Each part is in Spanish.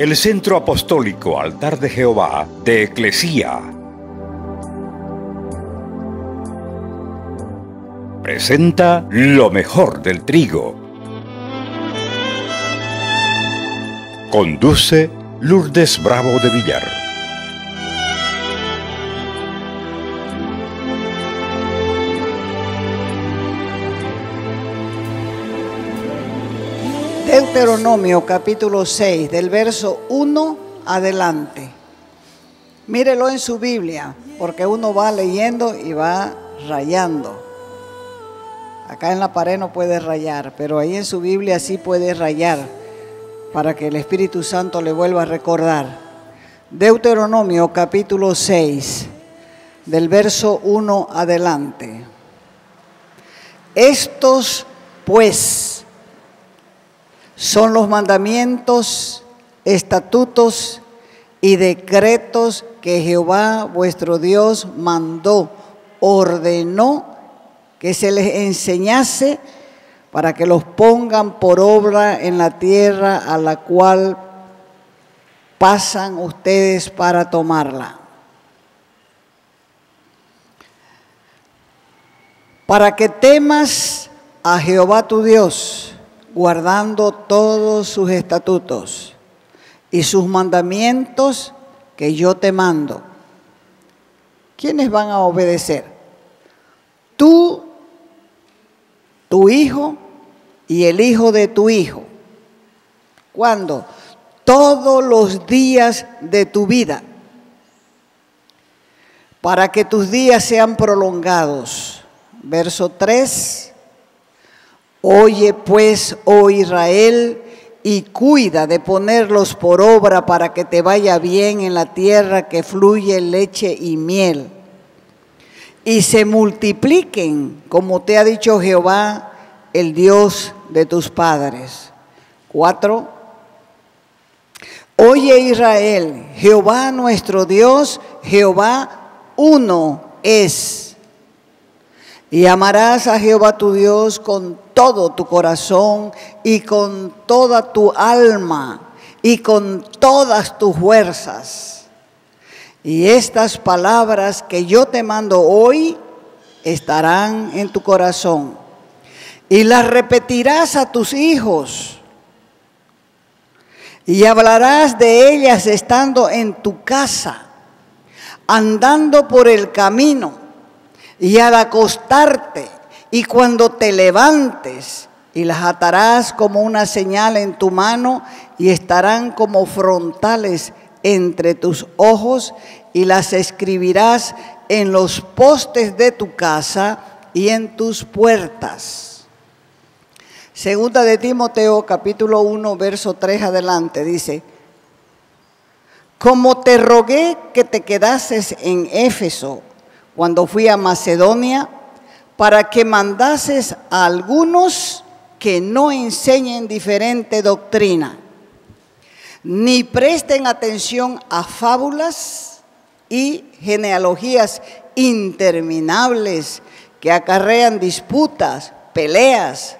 el Centro Apostólico Altar de Jehová de Eclesía presenta lo mejor del trigo. Conduce Lourdes Bravo de Villar. Deuteronomio capítulo 6, del verso 1 adelante. Mírelo en su Biblia, porque uno va leyendo y va rayando. Acá en la pared no puede rayar, pero ahí en su Biblia sí puede rayar, para que el Espíritu Santo le vuelva a recordar. Deuteronomio capítulo 6, del verso 1 adelante. Estos pues son los mandamientos, estatutos y decretos que Jehová vuestro Dios mandó, ordenó que se les enseñase para que los pongan por obra en la tierra a la cual pasan ustedes para tomarla. Para que temas a Jehová tu Dios, guardando todos sus estatutos y sus mandamientos que yo te mando. ¿Quiénes van a obedecer? Tú, tu hijo y el hijo de tu hijo. ¿Cuándo? Todos los días de tu vida, para que tus días sean prolongados. Verso 3. Oye pues, oh Israel, y cuida de ponerlos por obra para que te vaya bien en la tierra que fluye leche y miel, y se multipliquen como te ha dicho Jehová, el Dios de tus padres. 4. Oye Israel, Jehová nuestro Dios, Jehová uno es. Y amarás a Jehová tu Dios con todo tu corazón y con toda tu alma y con todas tus fuerzas. Y estas palabras que yo te mando hoy estarán en tu corazón y las repetirás a tus hijos y hablarás de ellas estando en tu casa, andando por el camino y al acostarte y cuando te levantes, y las atarás como una señal en tu mano y estarán como frontales entre tus ojos, y las escribirás en los postes de tu casa y en tus puertas. Segunda de Timoteo capítulo 1 verso 3 adelante dice: como te rogué que te quedases en Éfeso cuando fui a Macedonia, para que mandases a algunos que no enseñen diferente doctrina, ni presten atención a fábulas y genealogías interminables que acarrean disputas, peleas,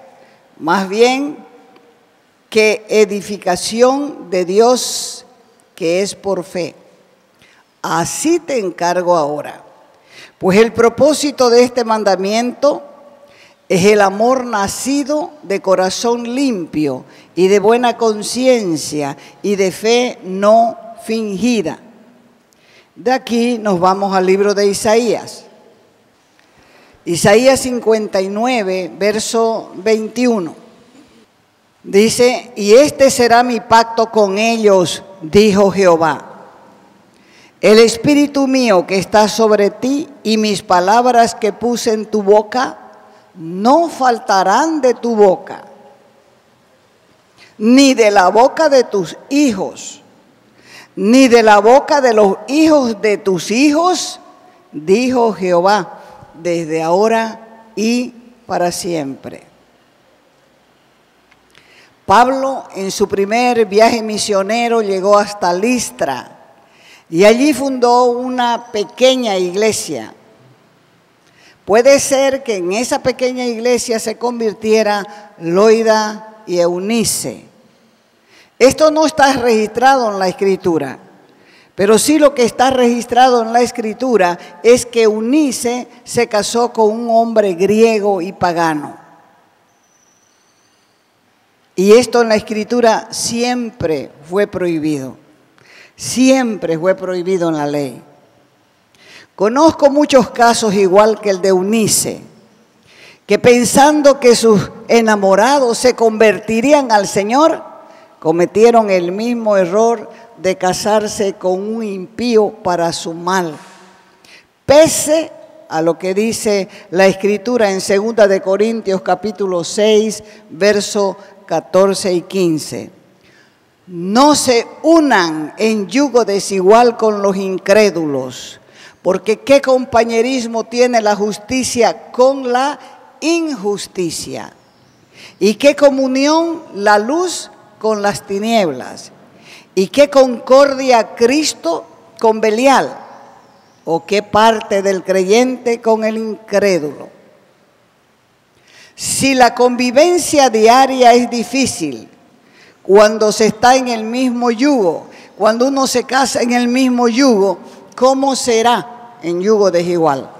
más bien que edificación de Dios que es por fe. Así te encargo ahora. Pues el propósito de este mandamiento es el amor nacido de corazón limpio y de buena conciencia y de fe no fingida. De aquí nos vamos al libro de Isaías. Isaías 59, verso 21. Dice: y este será mi pacto con ellos, dijo Jehová. El espíritu mío que está sobre ti y mis palabras que puse en tu boca no faltarán de tu boca, ni de la boca de tus hijos, ni de la boca de los hijos de tus hijos, dijo Jehová, desde ahora y para siempre. Pablo en su primer viaje misionero llegó hasta Listra, y allí fundó una pequeña iglesia. Puede ser que en esa pequeña iglesia se convirtiera Loida y Eunice. Esto no está registrado en la Escritura, pero sí lo que está registrado en la Escritura es que Eunice se casó con un hombre griego y pagano. Y esto en la Escritura siempre fue prohibido. Siempre fue prohibido en la ley. Conozco muchos casos igual que el de Eunice, que pensando que sus enamorados se convertirían al Señor, cometieron el mismo error de casarse con un impío para su mal. Pese a lo que dice la Escritura en 2 de Corintios capítulo 6, verso 14 y 15. No se unan en yugo desigual con los incrédulos, porque ¿qué compañerismo tiene la justicia con la injusticia? ¿Y qué comunión la luz con las tinieblas? ¿Y qué concordia Cristo con Belial? ¿O qué parte del creyente con el incrédulo? Si la convivencia diaria es difícil, cuando se está en el mismo yugo, cuando uno se casa en el mismo yugo, ¿cómo será en yugo desigual?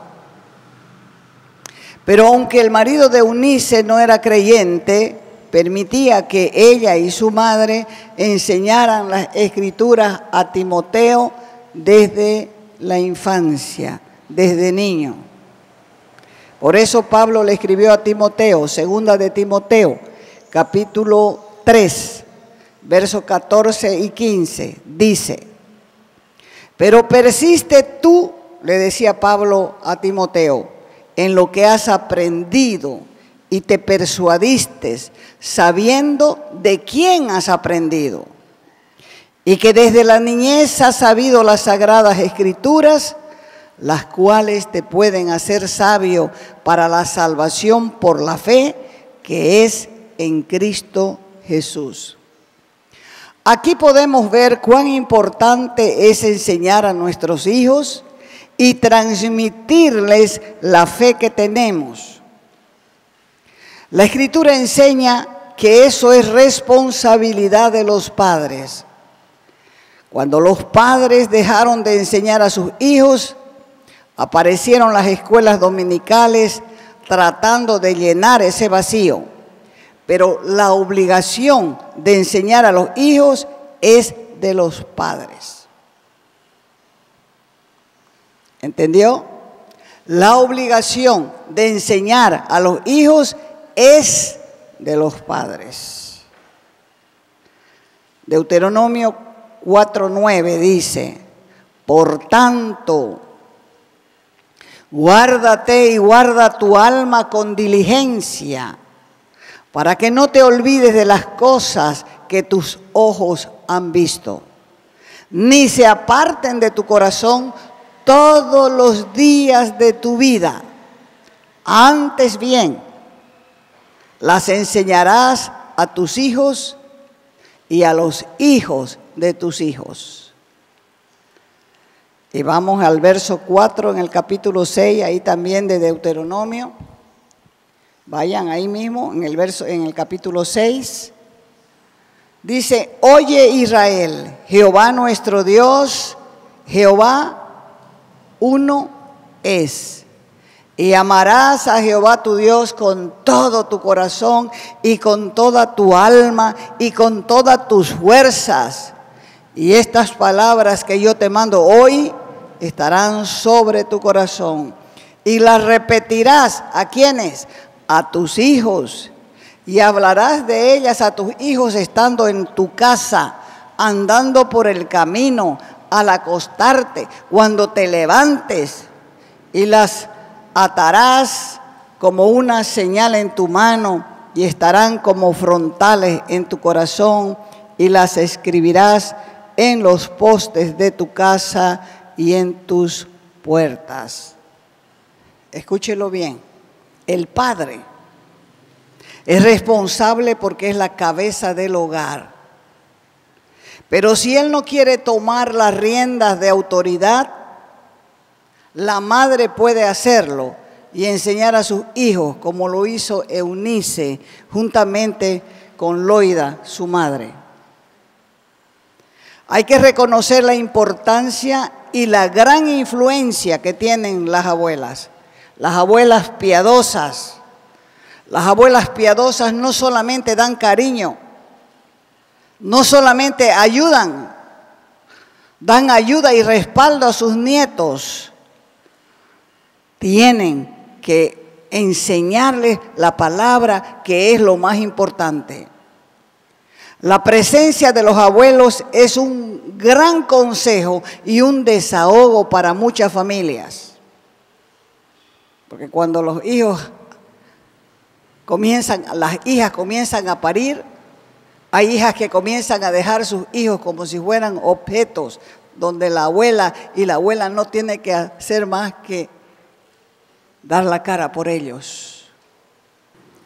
Pero aunque el marido de Eunice no era creyente, permitía que ella y su madre enseñaran las Escrituras a Timoteo desde la infancia, desde niño. Por eso Pablo le escribió a Timoteo, 2 de Timoteo, capítulo 3, versos 14 y 15, dice: pero persiste tú, le decía Pablo a Timoteo, en lo que has aprendido y te persuadiste, sabiendo de quién has aprendido, y que desde la niñez has sabido las sagradas Escrituras, las cuales te pueden hacer sabio para la salvación por la fe que es en Cristo Jesús. Aquí podemos ver cuán importante es enseñar a nuestros hijos y transmitirles la fe que tenemos. La Escritura enseña que eso es responsabilidad de los padres. Cuando los padres dejaron de enseñar a sus hijos, aparecieron las escuelas dominicales tratando de llenar ese vacío. Pero la obligación de enseñar a los hijos es de los padres. ¿Entendió? La obligación de enseñar a los hijos es de los padres. Deuteronomio 4:9 dice: por tanto, guárdate y guarda tu alma con diligencia, para que no te olvides de las cosas que tus ojos han visto, ni se aparten de tu corazón todos los días de tu vida. Antes bien, las enseñarás a tus hijos y a los hijos de tus hijos. Y vamos al verso 4 en el capítulo 6, ahí también de Deuteronomio. Vayan ahí mismo, en el capítulo 6. Dice: oye Israel, Jehová nuestro Dios, Jehová uno es. Y amarás a Jehová tu Dios con todo tu corazón y con toda tu alma y con todas tus fuerzas. Y estas palabras que yo te mando hoy estarán sobre tu corazón. Y las repetirás, ¿a quiénes? A tus hijos. Y hablarás de ellas a tus hijos estando en tu casa, andando por el camino, al acostarte, cuando te levantes. Y las atarás como una señal en tu mano y estarán como frontales en tu corazón, y las escribirás en los postes de tu casa y en tus puertas. Escúchelo bien. El padre es responsable porque es la cabeza del hogar. Pero si él no quiere tomar las riendas de autoridad, la madre puede hacerlo y enseñar a sus hijos, como lo hizo Eunice juntamente con Loida, su madre. Hay que reconocer la importancia y la gran influencia que tienen las abuelas. Las abuelas piadosas. Las abuelas piadosas no solamente dan cariño, no solamente ayudan, dan ayuda y respaldo a sus nietos. Tienen que enseñarles la palabra, que es lo más importante. La presencia de los abuelos es un gran consejo y un desahogo para muchas familias. Porque cuando los hijos las hijas comienzan a parir, hay hijas que comienzan a dejar sus hijos como si fueran objetos, donde la abuela no tiene que hacer más que dar la cara por ellos.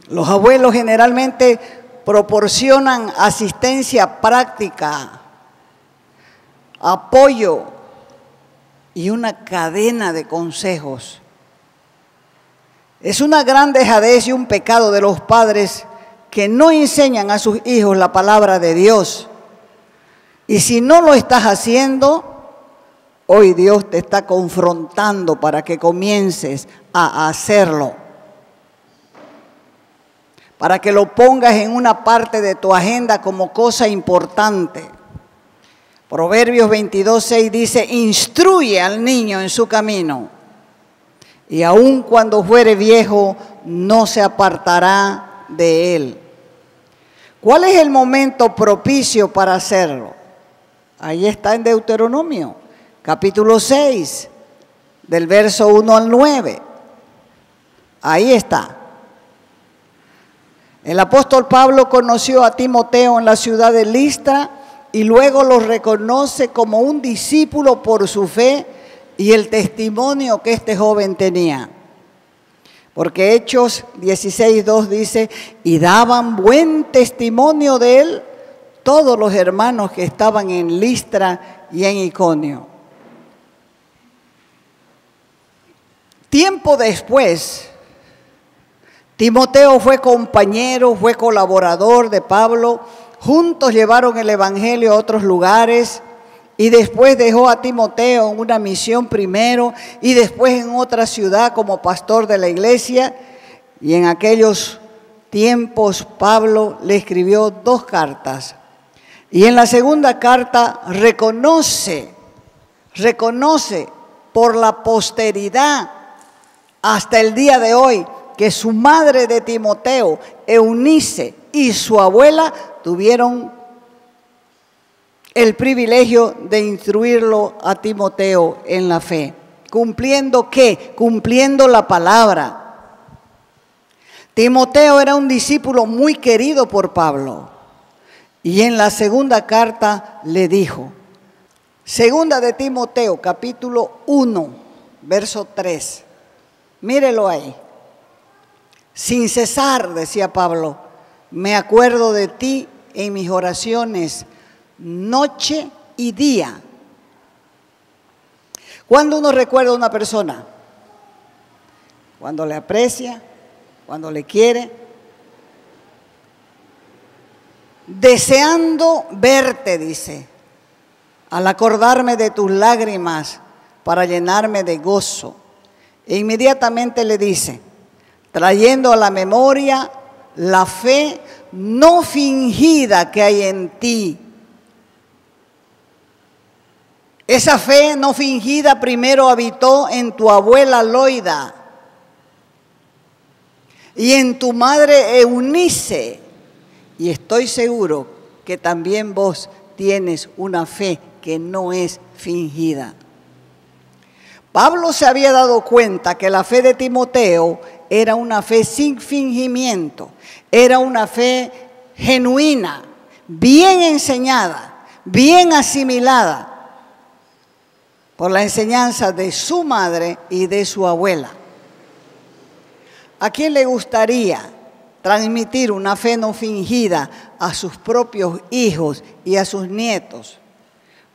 Los abuelos generalmente proporcionan asistencia práctica, apoyo y una cadena de consejos. Es una gran dejadez y un pecado de los padres que no enseñan a sus hijos la palabra de Dios. Y si no lo estás haciendo, hoy Dios te está confrontando para que comiences a hacerlo. Para que lo pongas en una parte de tu agenda como cosa importante. Proverbios 22:6 dice: instruye al niño en su camino, y aun cuando fuere viejo, no se apartará de él. ¿Cuál es el momento propicio para hacerlo? Ahí está en Deuteronomio, capítulo 6, del verso 1 al 9. Ahí está. El apóstol Pablo conoció a Timoteo en la ciudad de Listra y luego lo reconoce como un discípulo por su fe y el testimonio que este joven tenía. Porque Hechos 16:2 dice: y daban buen testimonio de él todos los hermanos que estaban en Listra y en Iconio. Tiempo después, Timoteo fue compañero, fue colaborador de Pablo. Juntos llevaron el evangelio a otros lugares. Y después dejó a Timoteo en una misión primero y después en otra ciudad como pastor de la iglesia. Y en aquellos tiempos Pablo le escribió 2 cartas. Y en la segunda carta reconoce por la posteridad hasta el día de hoy que su madre de Timoteo, Eunice, y su abuela tuvieron el privilegio de instruirlo a Timoteo en la fe. ¿Cumpliendo qué? Cumpliendo la palabra. Timoteo era un discípulo muy querido por Pablo. Y en la segunda carta le dijo, segunda de Timoteo, capítulo 1, verso 3. Mírelo ahí. Sin cesar, decía Pablo, me acuerdo de ti en mis oraciones, noche y día. ¿Cuándo uno recuerda a una persona? Cuando le aprecia, cuando le quiere. Deseando verte, dice, al acordarme de tus lágrimas para llenarme de gozo. E inmediatamente le dice, trayendo a la memoria la fe no fingida que hay en ti. Esa fe no fingida primero habitó en tu abuela Loida y en tu madre Eunice. Y estoy seguro que también vos tienes una fe que no es fingida. Pablo se había dado cuenta que la fe de Timoteo era una fe sin fingimiento, era una fe genuina, bien enseñada, bien asimilada por la enseñanza de su madre y de su abuela. ¿A quién le gustaría transmitir una fe no fingida a sus propios hijos y a sus nietos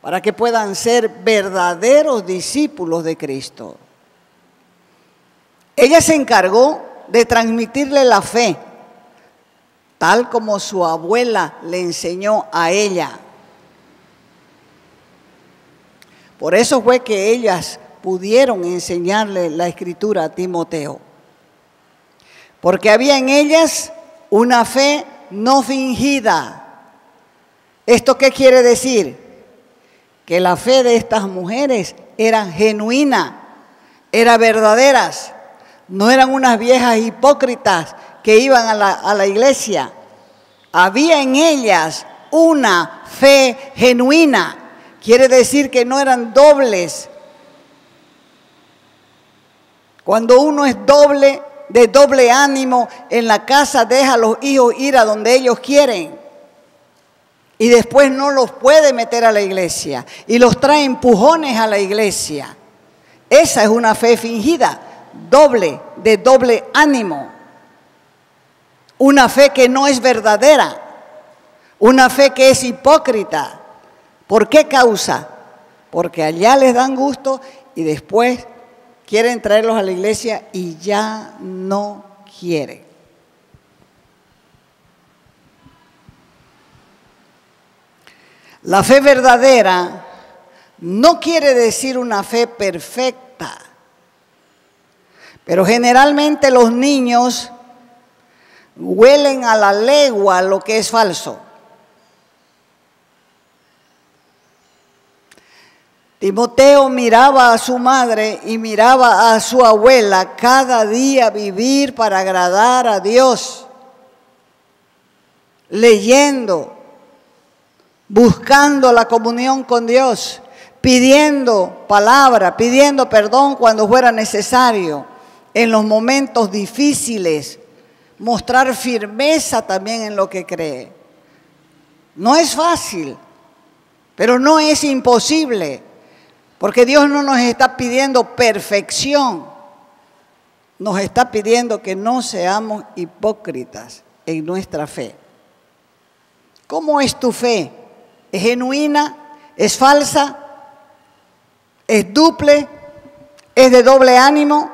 para que puedan ser verdaderos discípulos de Cristo? Ella se encargó de transmitirle la fe, tal como su abuela le enseñó a ella. Por eso fue que ellas pudieron enseñarle la Escritura a Timoteo. Porque había en ellas una fe no fingida. ¿Esto qué quiere decir? Que la fe de estas mujeres era genuina, era verdaderas. No eran unas viejas hipócritas que iban a la iglesia. Había en ellas una fe genuina. Quiere decir que no eran dobles. Cuando uno es de doble ánimo en la casa, deja a los hijos ir a donde ellos quieren y después no los puede meter a la iglesia y los trae empujones a la iglesia. Esa es una fe fingida, de doble ánimo. Una fe que no es verdadera, una fe que es hipócrita. ¿Por qué causa? Porque allá les dan gusto y después quieren traerlos a la iglesia y ya no quieren. La fe verdadera no quiere decir una fe perfecta, pero generalmente los niños huelen a la legua lo que es falso. Timoteo miraba a su madre y miraba a su abuela cada día vivir para agradar a Dios, leyendo, buscando la comunión con Dios, pidiendo palabra, pidiendo perdón cuando fuera necesario, en los momentos difíciles, mostrar firmeza también en lo que cree. No es fácil, pero no es imposible. Porque Dios no nos está pidiendo perfección, nos está pidiendo que no seamos hipócritas en nuestra fe. ¿Cómo es tu fe? ¿Es genuina? ¿Es falsa? ¿Es duple? ¿Es de doble ánimo?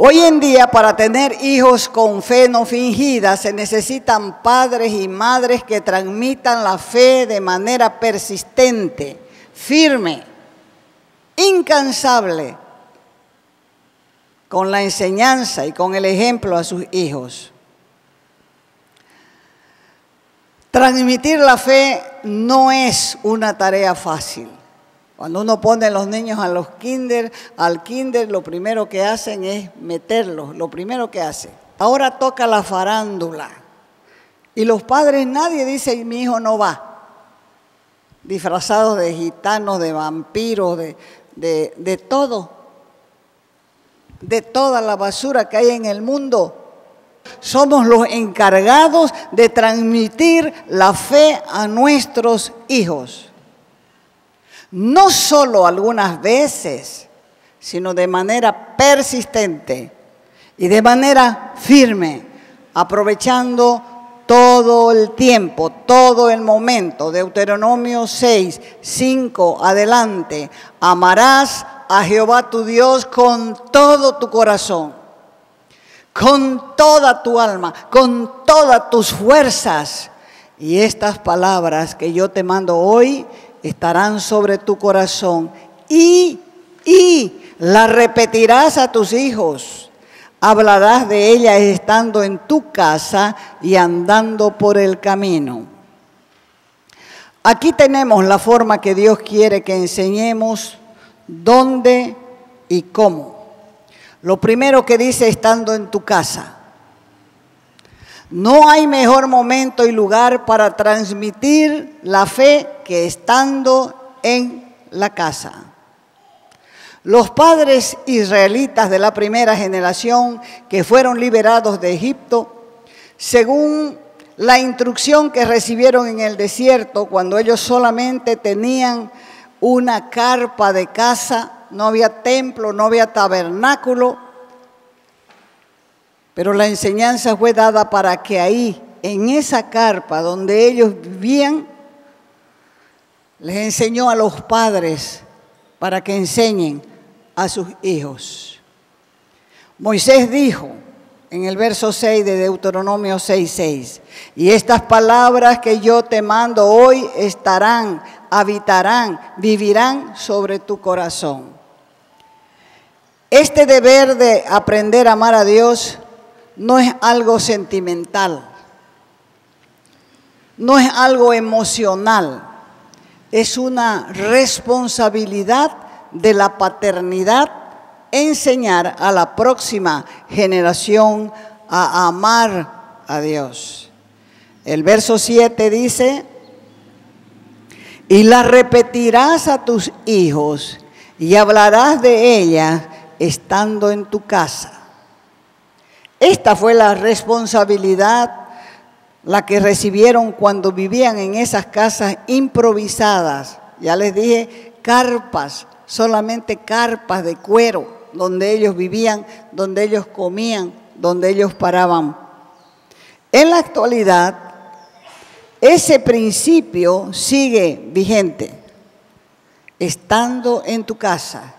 Hoy en día, para tener hijos con fe no fingida, se necesitan padres y madres que transmitan la fe de manera persistente, firme, incansable, con la enseñanza y con el ejemplo a sus hijos. Transmitir la fe no es una tarea fácil. Cuando uno pone a los niños al kinder, lo primero que hacen es meterlos, lo primero que hacen. Ahora toca la farándula. Y los padres, nadie dice, mi hijo no va. Disfrazados de gitanos, de vampiros, de todo. De toda la basura que hay en el mundo. Somos los encargados de transmitir la fe a nuestros hijos. No solo algunas veces, sino de manera persistente y de manera firme, aprovechando todo el tiempo, todo el momento. Deuteronomio 6, 5, adelante. Amarás a Jehová tu Dios con todo tu corazón, con toda tu alma, con todas tus fuerzas. Y estas palabras que yo te mando hoy estarán sobre tu corazón y las repetirás a tus hijos. Hablarás de ellas estando en tu casa y andando por el camino. Aquí tenemos la forma que Dios quiere que enseñemos, dónde y cómo. Lo primero que dice, estando en tu casa. No hay mejor momento y lugar para transmitir la fe que estando en la casa. Los padres israelitas de la primera generación que fueron liberados de Egipto, según la instrucción que recibieron en el desierto, cuando ellos solamente tenían una carpa de casa, no había templo, no había tabernáculo, pero la enseñanza fue dada para que ahí, en esa carpa donde ellos vivían, les enseñó a los padres para que enseñen a sus hijos. Moisés dijo en el verso 6 de Deuteronomio 6:6, y estas palabras que yo te mando hoy estarán habitarán, vivirán sobre tu corazón. Este deber de aprender a amar a Dios no es algo sentimental, no es algo emocional, es una responsabilidad de la paternidad enseñar a la próxima generación a amar a Dios. El verso 7 dice: y la repetirás a tus hijos y hablarás de ellas estando en tu casa. Esta fue la responsabilidad la que recibieron cuando vivían en esas casas improvisadas. Ya les dije, carpas, solamente carpas de cuero, donde ellos vivían, donde ellos comían, donde ellos paraban. En la actualidad, ese principio sigue vigente, estando en tu casa.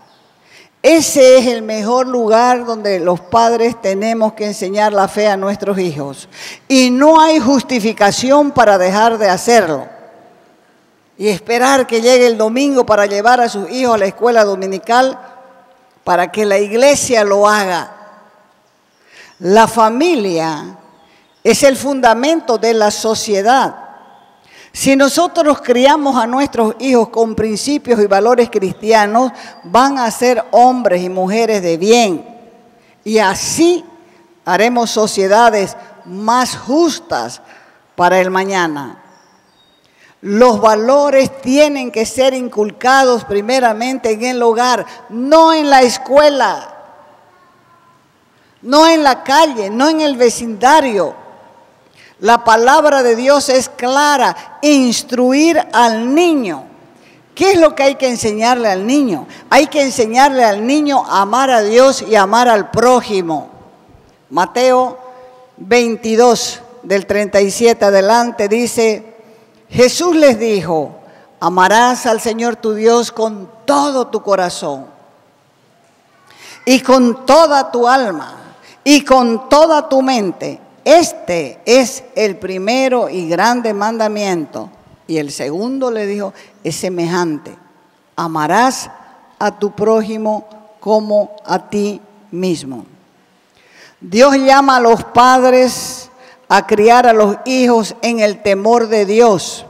Ese es el mejor lugar donde los padres tenemos que enseñar la fe a nuestros hijos. Y no hay justificación para dejar de hacerlo y esperar que llegue el domingo para llevar a sus hijos a la escuela dominical para que la iglesia lo haga. La familia es el fundamento de la sociedad. Si nosotros criamos a nuestros hijos con principios y valores cristianos, van a ser hombres y mujeres de bien. Y así haremos sociedades más justas para el mañana. Los valores tienen que ser inculcados primeramente en el hogar, no en la escuela, no en la calle, no en el vecindario. La palabra de Dios es clara: instruir al niño. ¿Qué es lo que hay que enseñarle al niño? Hay que enseñarle al niño a amar a Dios y amar al prójimo. Mateo 22, del 37 adelante, dice: Jesús les dijo: amarás al Señor tu Dios con todo tu corazón, y con toda tu alma, y con toda tu mente. Este es el primero y grande mandamiento. Y el segundo, le dijo, es semejante: amarás a tu prójimo como a ti mismo. Dios llama a los padres a criar a los hijos en el temor de Dios.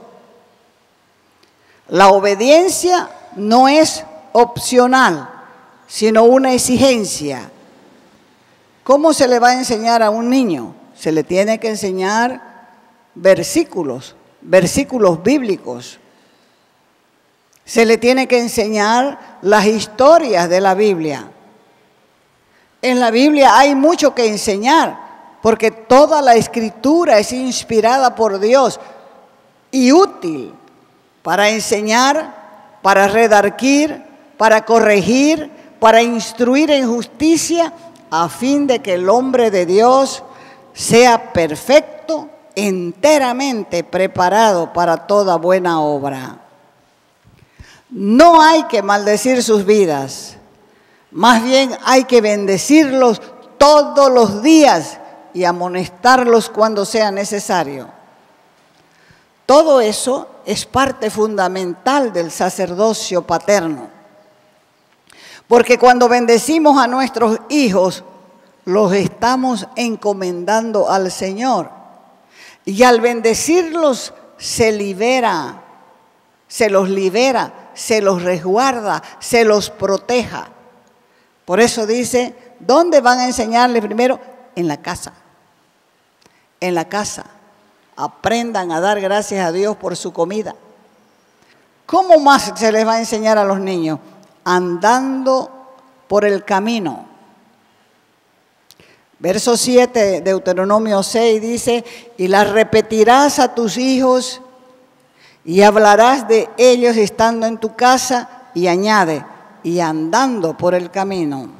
La obediencia no es opcional, sino una exigencia. ¿Cómo se le va a enseñar a un niño? Se le tiene que enseñar versículos bíblicos. Se le tiene que enseñar las historias de la Biblia. En la Biblia hay mucho que enseñar, porque toda la escritura es inspirada por Dios y útil para enseñar, para redarguir, para corregir, para instruir en justicia, a fin de que el hombre de Dios sea perfecto, enteramente preparado para toda buena obra. No hay que maldecir sus vidas, más bien hay que bendecirlos todos los días y amonestarlos cuando sea necesario. Todo eso es parte fundamental del sacerdocio paterno, porque cuando bendecimos a nuestros hijos, los estamos encomendando al Señor. Y al bendecirlos se libera, se los resguarda, se los proteja. Por eso dice, ¿dónde van a enseñarles primero? En la casa. En la casa. Aprendan a dar gracias a Dios por su comida. ¿Cómo más se les va a enseñar a los niños? Andando por el camino. Verso 7, Deuteronomio 6 dice: y las repetirás a tus hijos y hablarás de ellos estando en tu casa, y añade, y andando por el camino.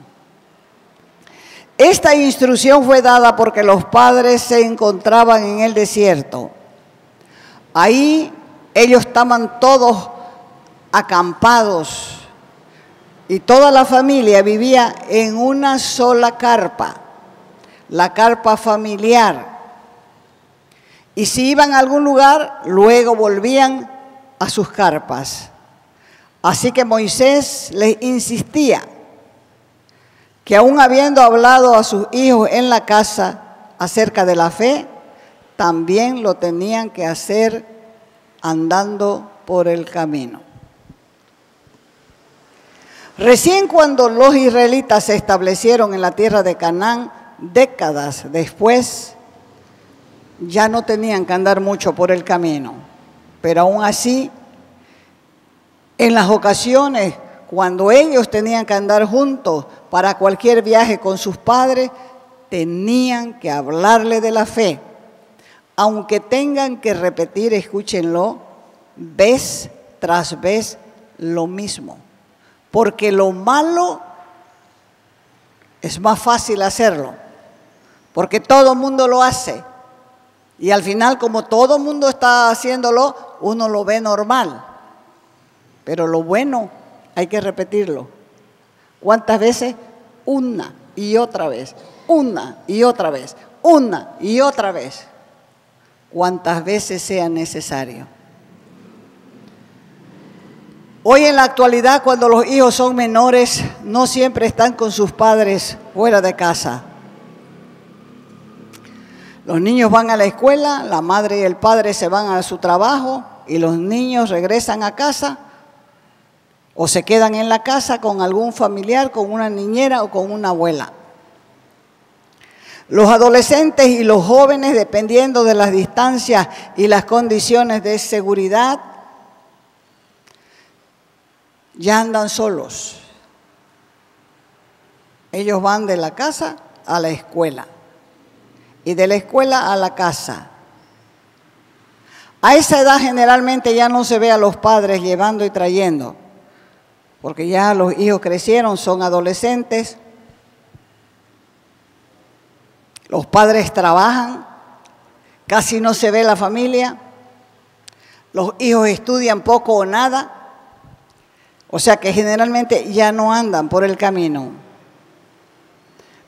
Esta instrucción fue dada porque los padres se encontraban en el desierto. Ahí ellos estaban todos acampados y toda la familia vivía en una sola carpa, la carpa familiar. Y si iban a algún lugar, luego volvían a sus carpas. Así que Moisés les insistía que aún habiendo hablado a sus hijos en la casa acerca de la fe, también lo tenían que hacer andando por el camino. Recién cuando los israelitas se establecieron en la tierra de Canaán, décadas después, ya no tenían que andar mucho por el camino. Pero aún así, en las ocasiones cuando ellos tenían que andar juntos para cualquier viaje con sus padres, tenían que hablarle de la fe. Aunque tengan que repetir, escúchenlo, vez tras vez lo mismo. Porque lo malo es más fácil hacerlo, porque todo el mundo lo hace. Y al final, como todo el mundo está haciéndolo, uno lo ve normal. Pero lo bueno hay que repetirlo. ¿Cuántas veces? Una y otra vez, una y otra vez, una y otra vez. Cuantas veces sea necesario. Hoy en la actualidad, cuando los hijos son menores, no siempre están con sus padres fuera de casa. Los niños van a la escuela, la madre y el padre se van a su trabajo y los niños regresan a casa o se quedan en la casa con algún familiar, con una niñera o con una abuela. Los adolescentes y los jóvenes, dependiendo de las distancias y las condiciones de seguridad, ya andan solos. Ellos van de la casa a la escuela y de la escuela a la casa. A esa edad generalmente ya no se ve a los padres llevando y trayendo, porque ya los hijos crecieron, son adolescentes. Los padres trabajan, casi no se ve la familia, los hijos estudian poco o nada, o sea que generalmente ya no andan por el camino.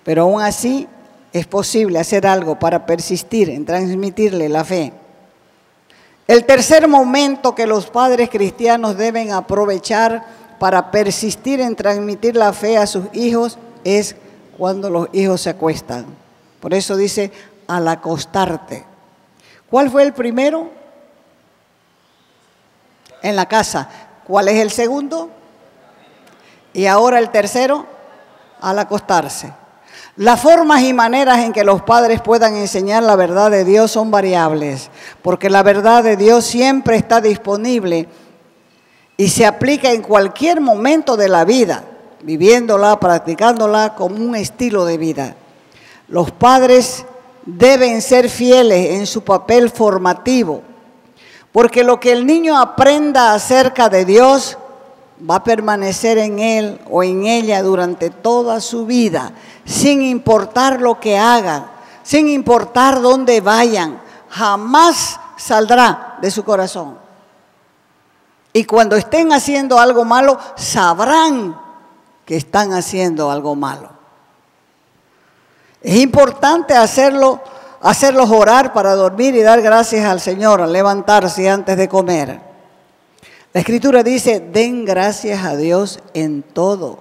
Pero aún así es posible hacer algo para persistir en transmitirle la fe. El tercer momento que los padres cristianos deben aprovechar para persistir en transmitir la fe a sus hijos es cuando los hijos se acuestan. Por eso dice, al acostarte. ¿Cuál fue el primero? En la casa. ¿Cuál es el segundo? Y ahora el tercero, al acostarse. Las formas y maneras en que los padres puedan enseñar la verdad de Dios son variables, porque la verdad de Dios siempre está disponible y se aplica en cualquier momento de la vida, viviéndola, practicándola como un estilo de vida. Los padres deben ser fieles en su papel formativo, porque lo que el niño aprenda acerca de Dios va a permanecer en él o en ella durante toda su vida, sin importar lo que hagan, sin importar dónde vayan, jamás saldrá de su corazón. Y cuando estén haciendo algo malo, sabrán que están haciendo algo malo. Es importante hacerlos orar para dormir y dar gracias al Señor al levantarse antes de comer. La Escritura dice, den gracias a Dios en todo.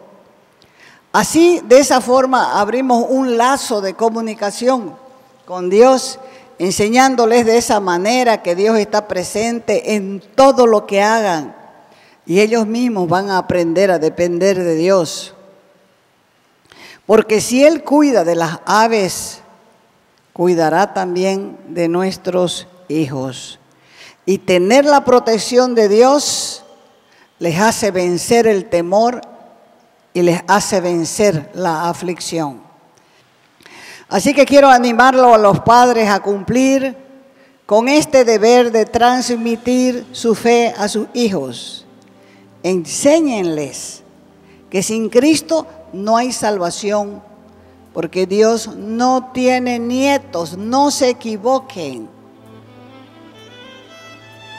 Así, de esa forma, abrimos un lazo de comunicación con Dios, enseñándoles de esa manera que Dios está presente en todo lo que hagan. Y ellos mismos van a aprender a depender de Dios. Porque si Él cuida de las aves, cuidará también de nuestros hijos. Y tener la protección de Dios les hace vencer el temor y les hace vencer la aflicción. Así que quiero animarlo a los padres a cumplir con este deber de transmitir su fe a sus hijos. Enséñenles que sin Cristo no hay salvación, porque Dios no tiene nietos, no se equivoquen.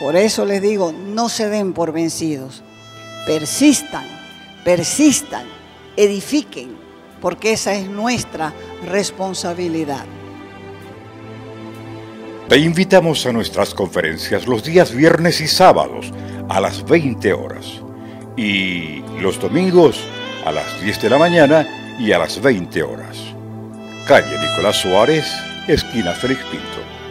Por eso les digo, no se den por vencidos, persistan, edifiquen, porque esa es nuestra responsabilidad. Te invitamos a nuestras conferencias los días viernes y sábados a las 20 horas y los domingos a las 10 de la mañana y a las 20 horas. Calle Nicolás Suárez, esquina Félix Pinto.